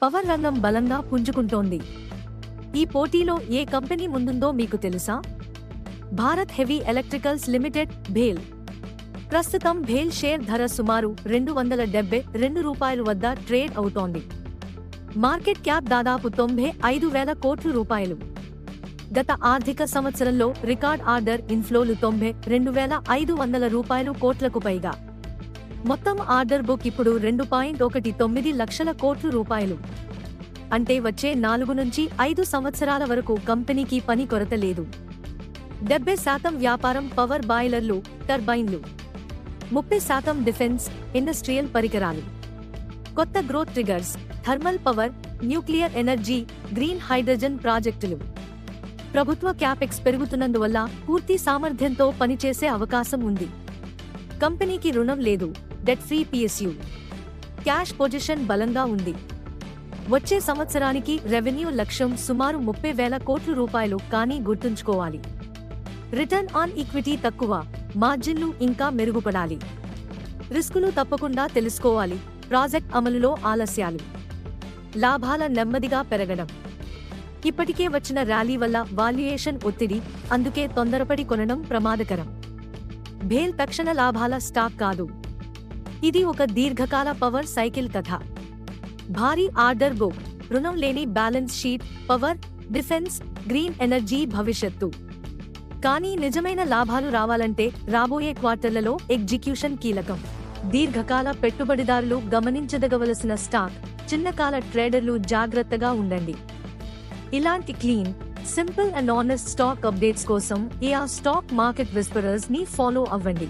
Power రంగం బలంగా పుంజుకుంటోంది. ఈ పోటీలో ఏ కంపెనీ ముందుందో మీకు తెలుసా? భారత్ హెవీ ఎలక్ట్రికల్స్ లిమిటెడ్ భేల్. ప్రస్తుతం భేల్ షేర్ ధర సుమారు రూ. 272 వద్ద ట్రేడ్ అవుతోంది. మార్కెట్ క్యాప్ దాదాపు 95,000 కోట్ల రూపాయలు. గత ఆర్థిక సంవత్సరంలో రికార్డ్ ఆర్డర్ ఇన్ఫ్లోలు 92,500 కోట్లకు పైగా. మొత్తం ఆర్డర్ బుక్ ఇప్పుడు 2.19 లక్షల కోట్ల రూపాయలు. అంటే వచ్చే 4 నుంచి 5 సంవత్సరాల వరకు కంపెనీకి పని కొరత లేదు. 70% వ్యాపారం పవర్ బాయిలర్లు, టర్బైన్లు, 30% డిఫెన్స్, ఇండస్ట్రియల్ పరికరాలు. కొత్త growth triggers, thermal power, nuclear energy, green hydrogen ప్రాజెక్టులు. ప్రభుత్వ క్యాపెక్స్ పెరుగుతున్నందువల్ల పూర్తి సామర్థ్యంతో పనిచేసే అవకాశం ఉంది. కంపెనీకి రుణం లేదు, debt free PSU. Cash position బలంగా ఉంది. వచ్చే సంవత్సరానికి రెవెన్యూ లక్ష్యం సుమారు 30,000 కోట్ల రూపాయలు. కానీ గుర్తుంచుకోవాలి, రిటర్న్ ఆన్ ఈక్విటీ తక్కువ, మార్జిన్లు ఇంకా మెరుగుపడాలి. రిస్కులు తప్పకుండా తెలుసుకోవాలి. ప్రాజెక్ట్ అమలులో ఆలస్యాలు, లాభాల నెమ్మదిగా పెరగడం. ఇప్పటికే వచ్చిన ర్యాలీ వల్ల వాల్యుయేషన్ ఒత్తిడి, అందుకే తొందరపడి కొనడం ప్రమాదకరం. భేల్ తక్షణ లాభాల స్టాక్ కాదు, ఇది ఒక దీర్ఘకాల పవర్ సైకిల్ కథ. భారీ ఆర్డర్ బుక్, రుణం లేని balance sheet, power, defence, green energy భవిష్యత్తు. కానీ నిజమైన లాభాలు రావాలంటే రాబోయే క్వార్టర్లలో ఎగ్జిక్యూషన్ కీలకం. దీర్ఘకాల పెట్టుబడిదారులు గమనించదగవలసిన స్టాక్, చిన్నకాల ట్రేడర్లు జాగ్రత్తగా ఉండండి. ఇలాంటి clean, simple and honest stock updates కోసం ఏఆర్ స్టాక్ మార్కెట్ విస్పరర్స్ ని ఫాలో అవ్వండి.